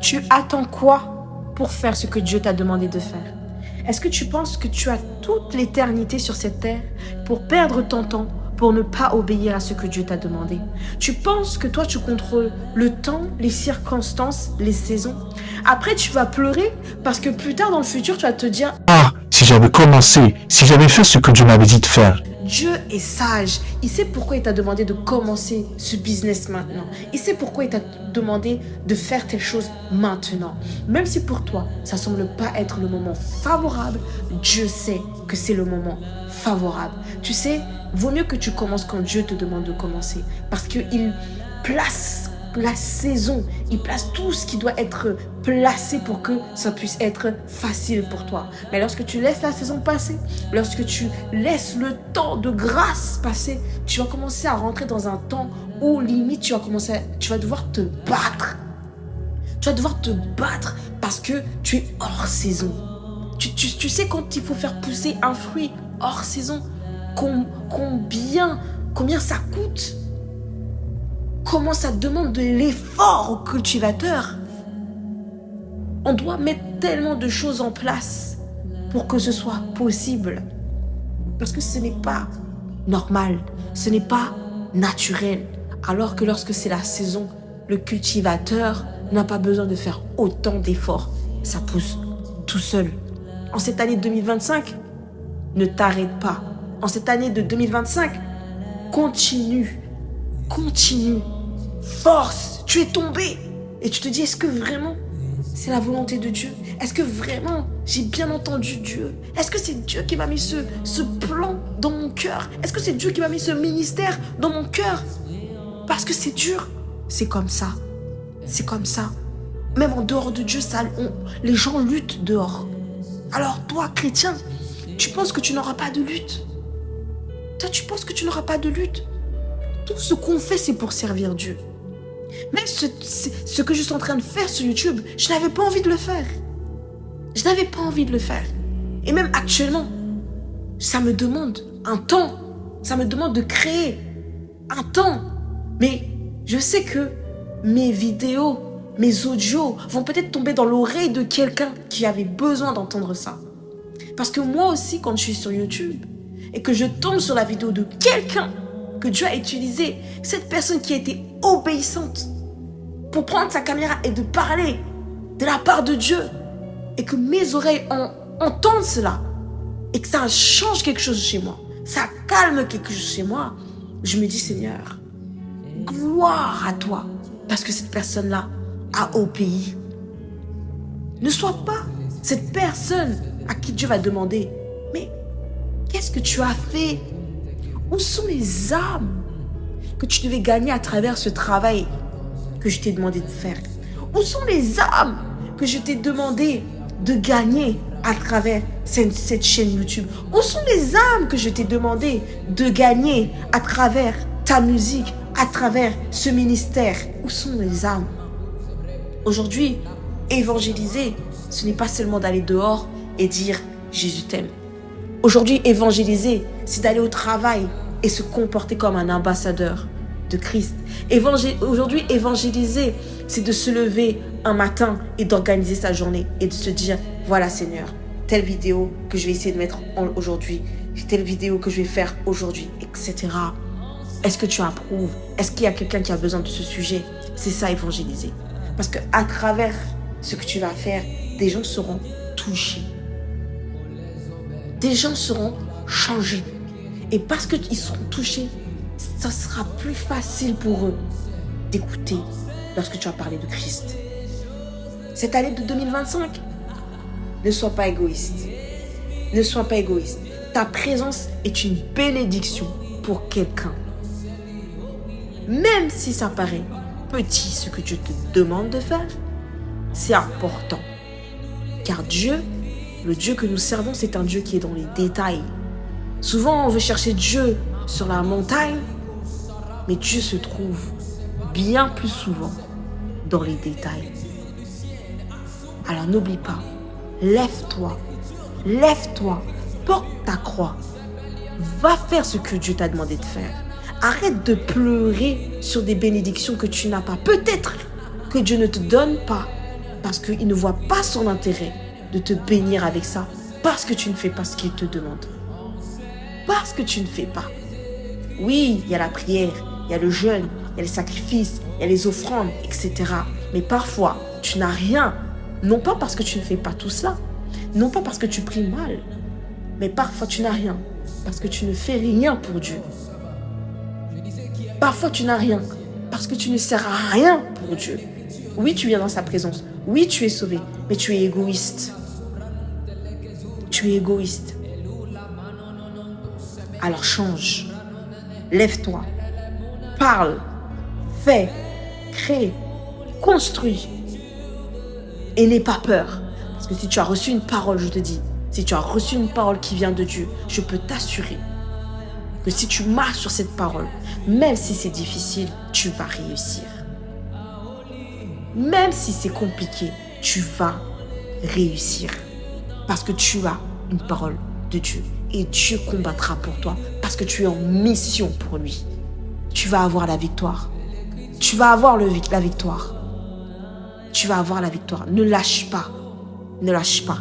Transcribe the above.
Tu attends quoi pour faire ce que Dieu t'a demandé de faire? Est-ce que tu penses que tu as toute l'éternité sur cette terre pour perdre ton temps, pour ne pas obéir à ce que Dieu t'a demandé? Tu penses que toi, tu contrôles le temps, les circonstances, les saisons? Après, tu vas pleurer parce que plus tard dans le futur, tu vas te dire: Ah, si j'avais commencé, si j'avais fait ce que Dieu m'avait dit de faire. Dieu est sage. Il sait pourquoi il t'a demandé de commencer ce business maintenant. Il sait pourquoi il t'a demandé de faire telle chose maintenant. Même si pour toi, ça semble pas être le moment favorable, Dieu sait que c'est le moment favorable. Tu sais, vaut mieux que tu commences quand Dieu te demande de commencer. Parce qu'il place la saison, il place tout ce qui doit être placé pour que ça puisse être facile pour toi. Mais lorsque tu laisses la saison passer, lorsque tu laisses le temps de grâce passer, tu vas commencer à rentrer dans un temps où limite tu vas devoir te battre. Tu vas devoir te battre parce que tu es hors saison. Tu sais quand il faut faire pousser un fruit hors saison, combien ça coûte? Comment ça demande de l'effort au cultivateur? On doit mettre tellement de choses en place pour que ce soit possible. Parce que ce n'est pas normal, ce n'est pas naturel. Alors que lorsque c'est la saison, le cultivateur n'a pas besoin de faire autant d'efforts. Ça pousse tout seul. En cette année 2025, ne t'arrête pas. En cette année de 2025, continue. Force, tu es tombé. Et tu te dis, est-ce que vraiment c'est la volonté de Dieu? Est-ce que vraiment j'ai bien entendu Dieu? Est-ce que c'est Dieu qui m'a mis ce plan dans mon cœur? Est-ce que c'est Dieu qui m'a mis ce ministère dans mon cœur? Parce que c'est dur. C'est comme ça. C'est comme ça. Même en dehors de Dieu, les gens luttent dehors. Alors toi, chrétien, tu penses que tu n'auras pas de lutte? Toi, tu penses que tu n'auras pas de lutte? Tout ce qu'on fait, c'est pour servir Dieu. Même ce que je suis en train de faire sur YouTube, je n'avais pas envie de le faire. Je n'avais pas envie de le faire. Et même actuellement, ça me demande un temps. Ça me demande de créer un temps. Mais je sais que mes vidéos, mes audios vont peut-être tomber dans l'oreille de quelqu'un qui avait besoin d'entendre ça. Parce que moi aussi, quand je suis sur YouTube et que je tombe sur la vidéo de quelqu'un que Dieu a utilisé, cette personne qui a été obéissante pour prendre sa caméra et de parler de la part de Dieu, et que mes oreilles entendent cela, et que ça change quelque chose chez moi, ça calme quelque chose chez moi, je me dis, Seigneur, gloire à toi, parce que cette personne-là a obéi. Ne sois pas cette personne à qui Dieu va demander, mais qu'est-ce que tu as fait? Où sont les âmes que tu devais gagner à travers ce travail que je t'ai demandé de faire? Où sont les âmes que je t'ai demandé de gagner à travers cette chaîne YouTube? Où sont les âmes que je t'ai demandé de gagner à travers ta musique, à travers ce ministère? Où sont les âmes? Aujourd'hui, évangéliser, ce n'est pas seulement d'aller dehors et dire « Jésus t'aime ». Aujourd'hui, évangéliser, c'est d'aller au travail et se comporter comme un ambassadeur de Christ. Aujourd'hui, évangéliser, c'est de se lever un matin et d'organiser sa journée et de se dire, voilà Seigneur, telle vidéo que je vais essayer de mettre aujourd'hui, telle vidéo que je vais faire aujourd'hui, etc. Est-ce que tu approuves? Est-ce qu'il y a quelqu'un qui a besoin de ce sujet? C'est ça, évangéliser. Parce qu'à travers ce que tu vas faire, des gens seront touchés. Des gens seront changés. Et parce qu'ils seront touchés, ça sera plus facile pour eux d'écouter lorsque tu vas parler de Christ. Cette année de 2025, ne sois pas égoïste. Ne sois pas égoïste. Ta présence est une bénédiction pour quelqu'un. Même si ça paraît petit ce que Dieu te demande de faire, c'est important. Car Dieu, le Dieu que nous servons, c'est un Dieu qui est dans les détails. Souvent, on veut chercher Dieu sur la montagne, mais Dieu se trouve bien plus souvent dans les détails. Alors n'oublie pas, lève-toi, porte ta croix, va faire ce que Dieu t'a demandé de faire. Arrête de pleurer sur des bénédictions que tu n'as pas. Peut-être que Dieu ne te donne pas Parce qu'il ne voit pas son intérêt de te bénir avec ça. Parce que tu ne fais pas ce qu'il te demande. Parce que tu ne fais pas. Oui, il y a la prière, il y a le jeûne, il y a les sacrifices, il y a les offrandes, etc. Mais parfois, tu n'as rien. Non pas parce que tu ne fais pas tout cela. Non pas parce que tu pries mal. Mais parfois, tu n'as rien. Parce que tu ne fais rien pour Dieu. Parfois, tu n'as rien. Parce que tu ne sers à rien pour Dieu. Oui, tu viens dans sa présence. Oui, tu es sauvé. Mais tu es égoïste. Tu es égoïste. Alors change. Lève-toi. Parle. Fais. Crée. Construis. Et n'aie pas peur. Parce que si tu as reçu une parole, je te dis, si tu as reçu une parole qui vient de Dieu, je peux t'assurer que si tu marches sur cette parole, même si c'est difficile, tu vas réussir. Même si c'est compliqué, tu vas réussir. Parce que tu as une parole de Dieu. Et Dieu combattra pour toi. Parce que tu es en mission pour lui. Tu vas avoir la victoire. Tu vas avoir la victoire. Tu vas avoir la victoire. Ne lâche pas. Ne lâche pas.